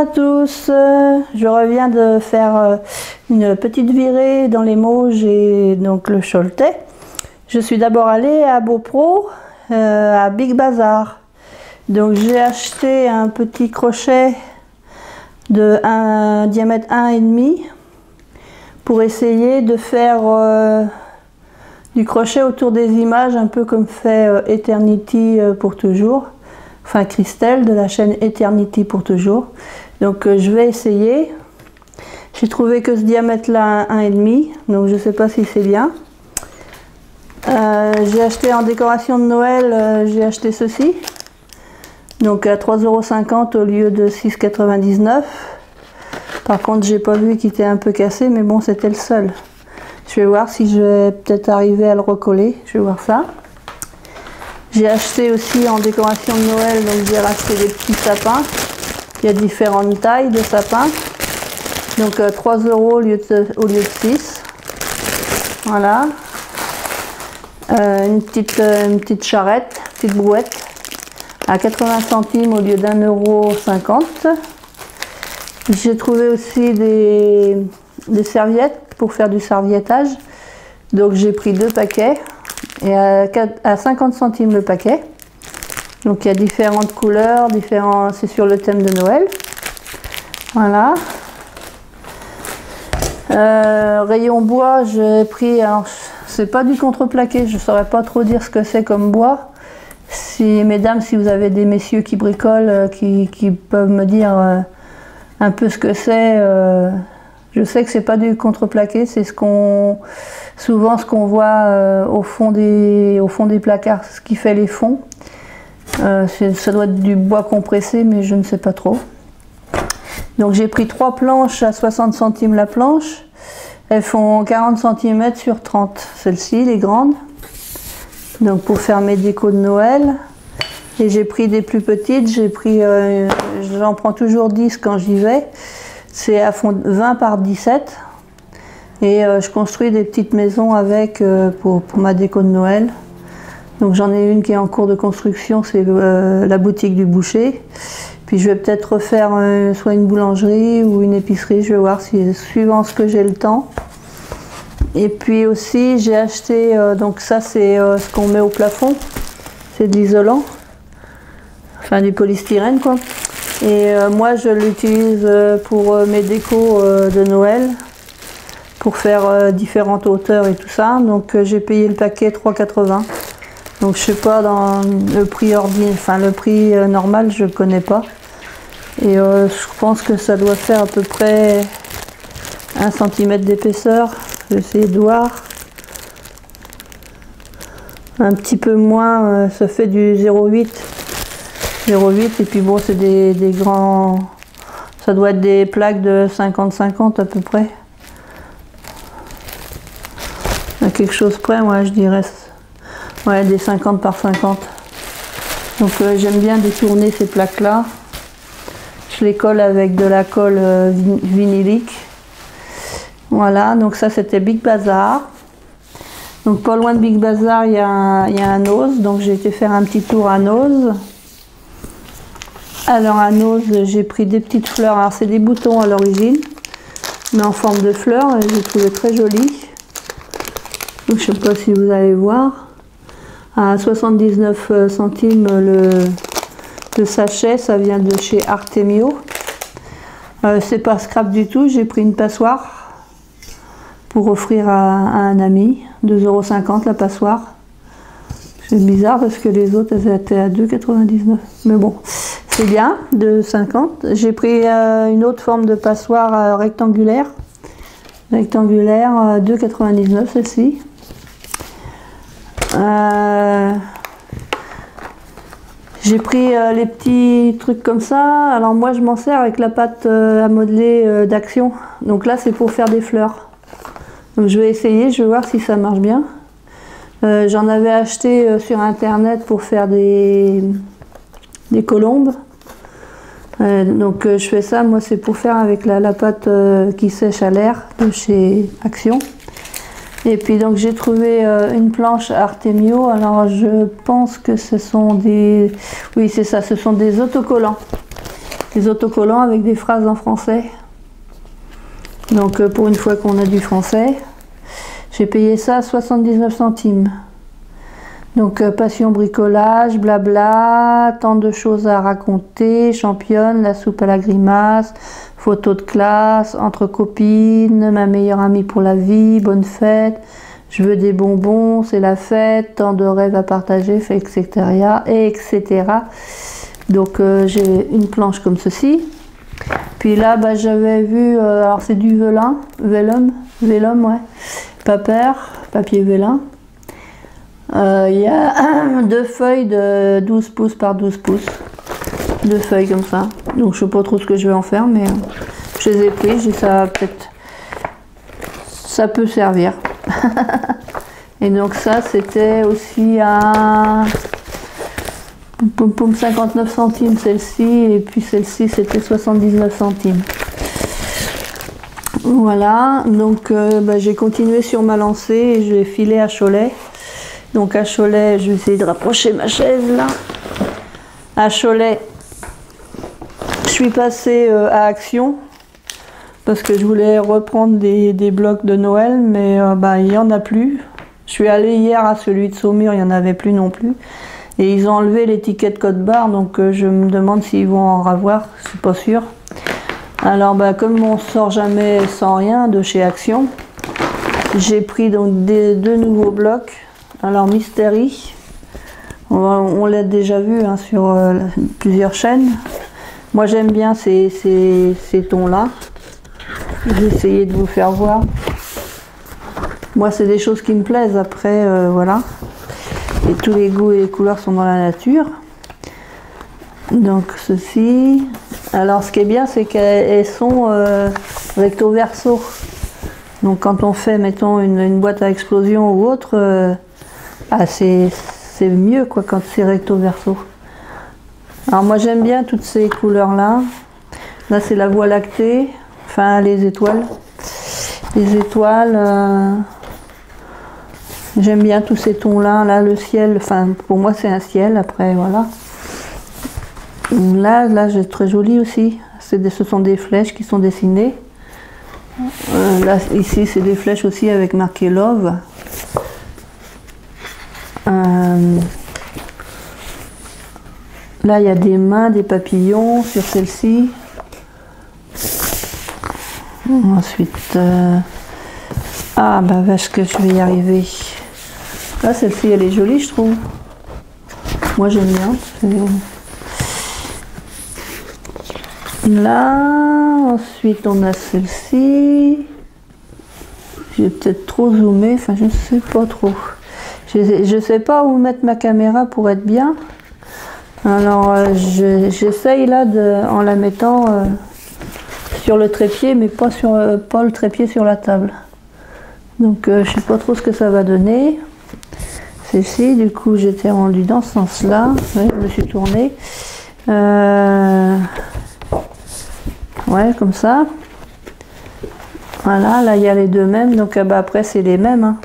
à tous, je reviens de faire une petite virée dans les Mauges et donc le Choletais. Je suis d'abord allée à Beaupro, à Big Bazar. Donc j'ai acheté un petit crochet de diamètre 1,5 pour essayer de faire du crochet autour des images, un peu comme fait Eternity pour toujours. Enfin Christelle de la chaîne Eternity pour toujours. Donc je vais essayer. J'ai trouvé que ce diamètre là 1,5, donc je ne sais pas si c'est bien. J'ai acheté en décoration de Noël, j'ai acheté ceci. Donc à 3,50 € au lieu de 6,99 €. Par contre j'ai pas vu qu'il était un peu cassé, mais bon c'était le seul. Je vais voir si je vais peut-être arriver à le recoller, je vais voir ça. J'ai acheté aussi en décoration de Noël, donc j'ai racheté des petits sapins. Il y a différentes tailles de sapins. Donc 3 € au lieu de 6. Voilà. Une petite charrette, petite brouette à 80 centimes au lieu d'1,50 €. J'ai trouvé aussi des serviettes pour faire du serviettage. Donc j'ai pris 2 paquets. Et à 50 centimes le paquet. Donc il y a différentes couleurs, c'est sur le thème de Noël. Voilà. Rayon bois, j'ai pris, alors c'est pas du contreplaqué, je saurais pas trop dire ce que c'est comme bois. Si mesdames, si vous avez des messieurs qui bricolent, qui peuvent me dire un peu ce que c'est. Je sais que c'est pas du contreplaqué, c'est souvent ce qu'on voit au fond des placards, ce qui fait les fonds. Ça doit être du bois compressé, mais je ne sais pas trop. Donc j'ai pris 3 planches à 60 centimes la planche. Elles font 40 cm sur 30. Celle-ci, les grandes. Donc pour faire mes décos de Noël. Et j'ai pris des plus petites. J'en prends toujours 10 quand j'y vais. C'est à fond 20 par 17 et je construis des petites maisons avec pour ma déco de Noël. Donc j'en ai une qui est en cours de construction, c'est la boutique du boucher. Puis je vais peut-être refaire soit une boulangerie ou une épicerie, je vais voir suivant ce que j'ai le temps. Et puis aussi j'ai acheté, donc ça c'est ce qu'on met au plafond, c'est de l'isolant, enfin du polystyrène quoi. Et moi je l'utilise pour mes décos de Noël, pour faire différentes hauteurs et tout ça. Donc j'ai payé le paquet 3,80 €. Donc je sais pas dans le prix le prix normal je connais pas. Et je pense que ça doit faire à peu près 1 cm d'épaisseur. Je vais essayer de voir. Un petit peu moins, ça fait du 0,8. 0,8 et puis bon c'est des grands, ça doit être des plaques de 50-50 à peu près, à quelque chose près moi je dirais, ouais des 50 par 50. Donc j'aime bien détourner ces plaques là, je les colle avec de la colle vinylique. Voilà, donc ça c'était Big Bazar. Donc pas loin de Big Bazar il y a un Nose, donc j'ai été faire un petit tour à Nose. Alors à Nose, j'ai pris des petites fleurs, alors c'est des boutons à l'origine, mais en forme de fleurs, et j'ai trouvé très joli. Donc, je ne sais pas si vous allez voir. À 79 centimes le sachet, ça vient de chez Artemio. C'est pas scrap du tout, j'ai pris une passoire pour offrir à un ami, 2,50 € la passoire. C'est bizarre parce que les autres elles étaient à 2,99 €, mais bon. C'est bien, 2,50 €. J'ai pris une autre forme de passoire rectangulaire. Rectangulaire, 2,99 € celle-ci. J'ai pris les petits trucs comme ça. Alors moi je m'en sers avec la pâte à modeler d'Action. Donc là c'est pour faire des fleurs. Donc je vais essayer, je vais voir si ça marche bien. J'en avais acheté sur internet pour faire des colombes. Donc je fais ça, moi c'est pour faire avec la pâte qui sèche à l'air de chez Action. Et puis donc j'ai trouvé une planche Artemio. Alors je pense que ce sont des... Oui c'est ça, ce sont des autocollants. des autocollants avec des phrases en français. Donc pour une fois qu'on a du français, j'ai payé ça à 79 centimes. Donc passion bricolage, blabla, tant de choses à raconter, championne, la soupe à la grimace, photo de classe, entre copines, ma meilleure amie pour la vie, bonne fête, je veux des bonbons, c'est la fête, tant de rêves à partager, etc. etc. Donc j'ai une planche comme ceci. Puis là, bah, j'avais vu, alors c'est du vélum, ouais, papier vélin. Il y a 2 feuilles de 12 pouces par 12 pouces. 2 feuilles comme ça. Donc je sais pas trop ce que je vais en faire, mais je les ai pris, j'ai ça peut-être. Ça peut servir. Et donc ça, c'était aussi à 59 centimes celle-ci, et puis celle-ci c'était 79 centimes. Voilà, donc bah, j'ai continué sur ma lancée et je vais filer à Cholet. Donc à Cholet, je vais essayer de rapprocher ma chaise là. À Cholet, je suis passée à Action parce que je voulais reprendre des blocs de Noël, mais bah, il n'y en a plus. Je suis allée hier à celui de Saumur, il n'y en avait plus non plus. Et ils ont enlevé l'étiquette code barre, donc je me demande s'ils vont en avoir, je suis pas sûre. Alors bah, comme on sort jamais sans rien de chez Action, j'ai pris donc 2 nouveaux blocs. Alors Mystery, on l'a déjà vu hein, sur plusieurs chaînes. Moi j'aime bien ces tons là. J'ai essayé de vous faire voir. Moi c'est des choses qui me plaisent, après voilà. Et tous les goûts et les couleurs sont dans la nature. Donc ceci. Alors ce qui est bien, c'est qu'elles sont recto verso. Donc quand on fait, mettons, une boîte à explosion ou autre, ah, c'est mieux quoi quand c'est recto verso. Alors moi j'aime bien toutes ces couleurs là. Là c'est la Voie lactée, enfin les étoiles. Les étoiles, j'aime bien tous ces tons là. Là le ciel, enfin pour moi c'est un ciel, après voilà. Là c'est très joli aussi. Ce sont des flèches qui sont dessinées. Là ici c'est des flèches aussi avec marqué Love. Là il y a des mains, des papillons sur celle-ci. Ensuite ah bah vache que je vais y arriver. Là celle-ci elle est jolie je trouve. Moi j'aime bien. Là ensuite on a celle-ci. J'ai peut-être trop zoomé, enfin je ne sais pas trop. Je sais pas où mettre ma caméra pour être bien. Alors j'essaye là en la mettant sur le trépied, mais pas le trépied sur la table. Donc je sais pas trop ce que ça va donner. Celle-ci, du coup j'étais rendue dans ce sens-là. Ouais, je me suis tournée. Ouais, comme ça. Voilà, là il y a les 2 mêmes, donc bah, après c'est les mêmes. Hein.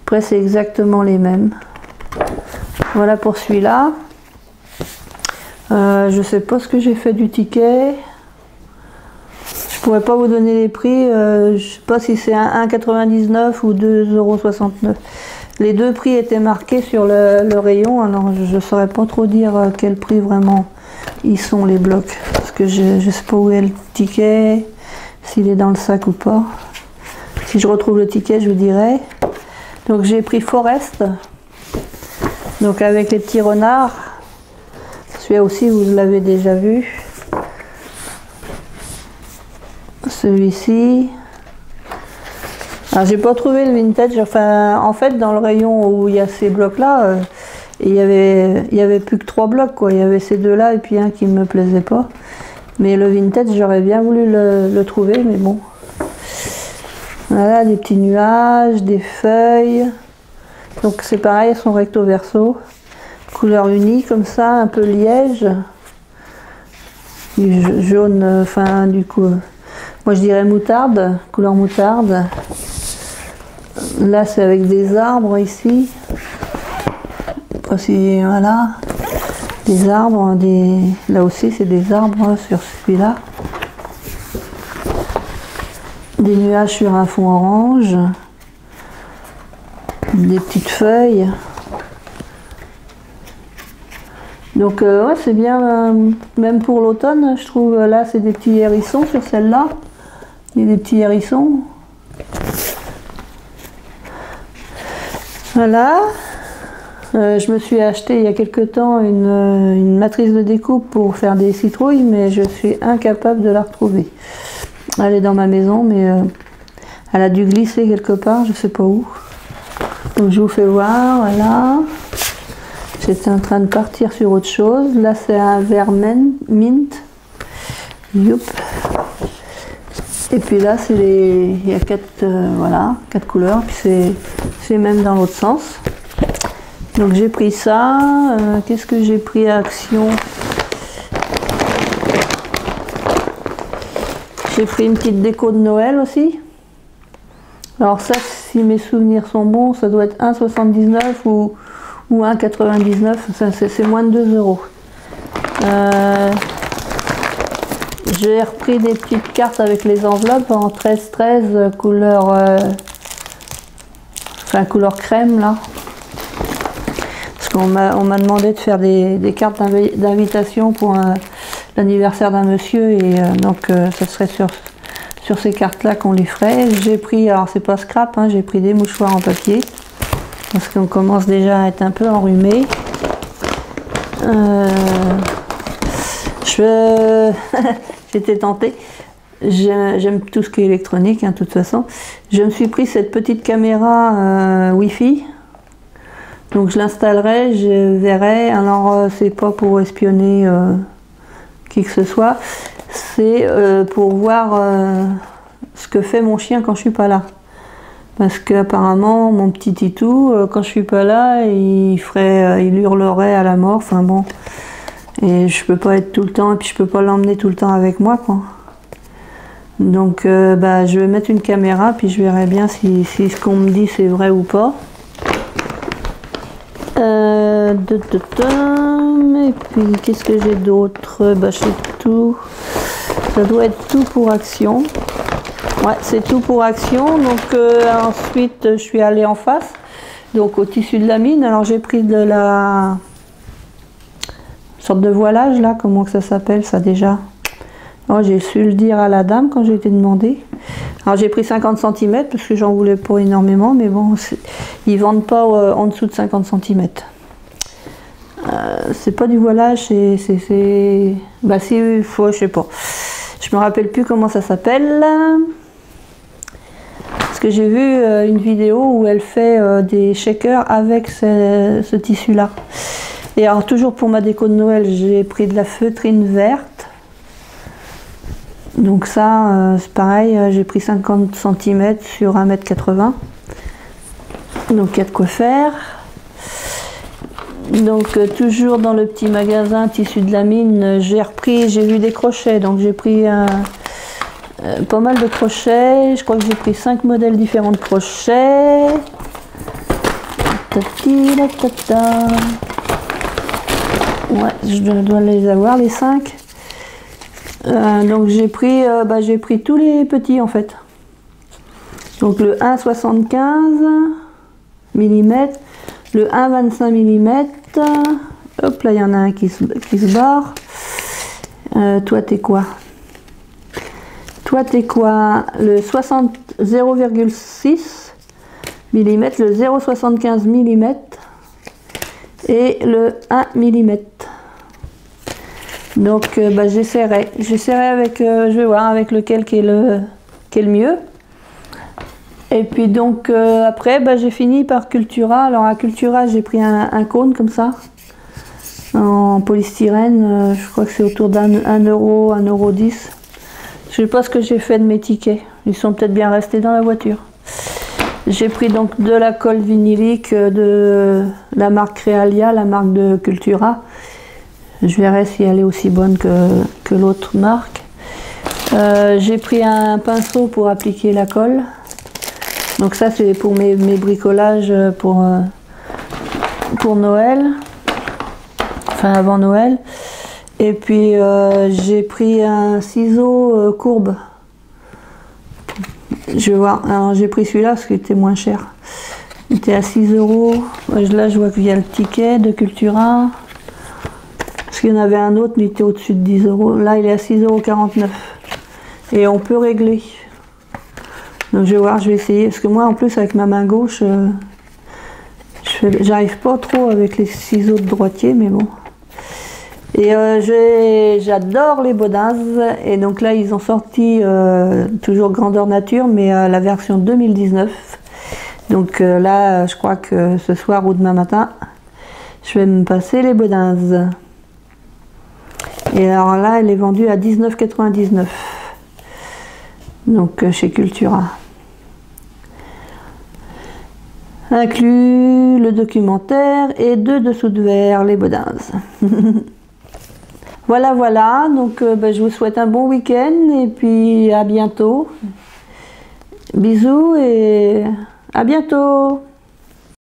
Après c'est exactement les mêmes. Voilà pour celui-là. Je sais pas ce que j'ai fait du ticket. Je pourrais pas vous donner les prix. Je sais pas si c'est 1,99 ou 2,69 €. Les 2 prix étaient marqués sur le rayon, alors je saurais pas trop dire quel prix vraiment ils sont les blocs. Parce que je sais pas où est le ticket, s'il est dans le sac ou pas. Si je retrouve le ticket, je vous dirai. Donc j'ai pris Forest. Donc avec les petits renards. Celui-là aussi, vous l'avez déjà vu. Celui-ci. Alors j'ai pas trouvé le vintage. Enfin, en fait, dans le rayon où il y a ces blocs-là, il y avait plus que 3 blocs, quoi. Il y avait ces 2-là et puis un qui me plaisait pas. Mais le vintage, j'aurais bien voulu le trouver, mais bon. Voilà, des petits nuages, des feuilles. Donc c'est pareil, elles sont recto verso. Couleur unie comme ça, un peu liège. Du jaune, enfin du coup, moi je dirais moutarde, couleur moutarde. Là c'est avec des arbres ici. Voici, voilà. des arbres, là aussi c'est des arbres sur celui-là. Des nuages sur un fond orange. Des petites feuilles. Donc ouais, c'est bien, même pour l'automne, je trouve. Là c'est des petits hérissons sur celle-là. Il y a des petits hérissons. Voilà. Je me suis acheté il y a quelque temps une matrice de découpe pour faire des citrouilles, mais je suis incapable de la retrouver. Elle est dans ma maison, mais elle a dû glisser quelque part, je sais pas où. Donc je vous fais voir, voilà. J'étais en train de partir sur autre chose. Là c'est un vert mint. Youp. Et puis là c'est il y a voilà, 4 couleurs. Puis c'est même dans l'autre sens. Donc j'ai pris ça. Qu'est-ce que j'ai pris à Action? J'ai pris une petite déco de Noël aussi. Alors ça, si mes souvenirs sont bons, ça doit être 1,79 ou 1,99. C'est moins de 2 €. J'ai repris des petites cartes avec les enveloppes en 13-13 couleur, couleur crème là. Parce qu'on m'a demandé de faire des cartes d'invitation pour l'anniversaire d'un monsieur et donc ça serait sur ces cartes là qu'on les ferait. J'ai pris, alors c'est pas scrap, hein, j'ai pris des mouchoirs en papier parce qu'on commence déjà à être un peu enrhumé. J'étais tentée, j'aime tout ce qui est électronique, hein, de toute façon. Je me suis pris cette petite caméra Wi-Fi. Donc je l'installerai, je verrai. Alors c'est pas pour espionner qui que ce soit, c'est pour voir ce que fait mon chien quand je suis pas là. Parce qu'apparemment mon petit titou, quand je suis pas là, il hurlerait à la mort. Enfin bon, et je peux pas être tout le temps, et puis je peux pas l'emmener tout le temps avec moi, quoi. Donc je vais mettre une caméra, puis je verrai bien si ce qu'on me dit c'est vrai ou pas. Et puis qu'est-ce que j'ai d'autre? C'est tout. Ça doit être tout pour Action. Ouais, c'est tout pour Action. Donc ensuite je suis allée en face, donc au tissu de la mine. Alors j'ai pris de la sorte de voilage là, comment que ça s'appelle ça déjà? Oh, j'ai su le dire à la dame quand j'ai été demandée. Alors j'ai pris 50 cm parce que j'en voulais pas énormément, mais bon, ils vendent pas en dessous de 50 cm. C'est pas du voilage, c'est je sais pas. Je me rappelle plus comment ça s'appelle. Parce que j'ai vu une vidéo où elle fait des shakers avec ce tissu-là. Et alors toujours pour ma déco de Noël, j'ai pris de la feutrine verte. Donc ça, c'est pareil, j'ai pris 50 cm sur 1,80 m. Donc il y a de quoi faire. Donc toujours dans le petit magasin tissu de la mine, j'ai vu des crochets, donc j'ai pris pas mal de crochets. Je crois que j'ai pris 5 modèles différents de crochets. Ouais, je dois les avoir les 5. Donc j'ai pris tous les petits en fait. Donc le 1,75 mm, le 1,25 mm. Hop là, il y en a un qui se barre. Toi t'es quoi? Toi t'es quoi? Le 0,6 mm, le 0,75 mm et le 1 mm. Donc j'essaierai avec, je vais voir avec lequel qui est le mieux. Et puis donc après j'ai fini par Cultura. Alors à Cultura j'ai pris un cône comme ça en polystyrène. Je crois que c'est autour d'un €, 1,10 €. Je sais pas ce que j'ai fait de mes tickets. Ils sont peut-être bien restés dans la voiture. J'ai pris donc de la colle vinylique de la marque Crealia, la marque de Cultura. Je verrai si elle est aussi bonne que l'autre marque. J'ai pris un pinceau pour appliquer la colle. Donc ça c'est pour mes bricolages pour Noël. enfin avant Noël. Et puis j'ai pris un ciseau courbe. Je vais voir, alors j'ai pris celui-là parce qu'il était moins cher. Il était à 6 €. Là je vois qu'il y a le ticket de Cultura. Parce qu'il y en avait un autre, mais il était au-dessus de 10 €. Là il est à 6,49 €. Et on peut régler. Donc je vais voir, je vais essayer. Parce que moi en plus avec ma main gauche, j'arrive pas trop avec les ciseaux de droitier, mais bon. Et j'adore les Bodins. Et donc là ils ont sorti toujours grandeur nature, mais la version 2019. Donc là je crois que ce soir ou demain matin, je vais me passer les Bodins. Et alors là elle est vendue à 19,99 €. Donc chez Cultura. Inclus le documentaire et 2 dessous de verre, les Bodins. Voilà, voilà, donc je vous souhaite un bon week-end et puis à bientôt. Bisous et à bientôt.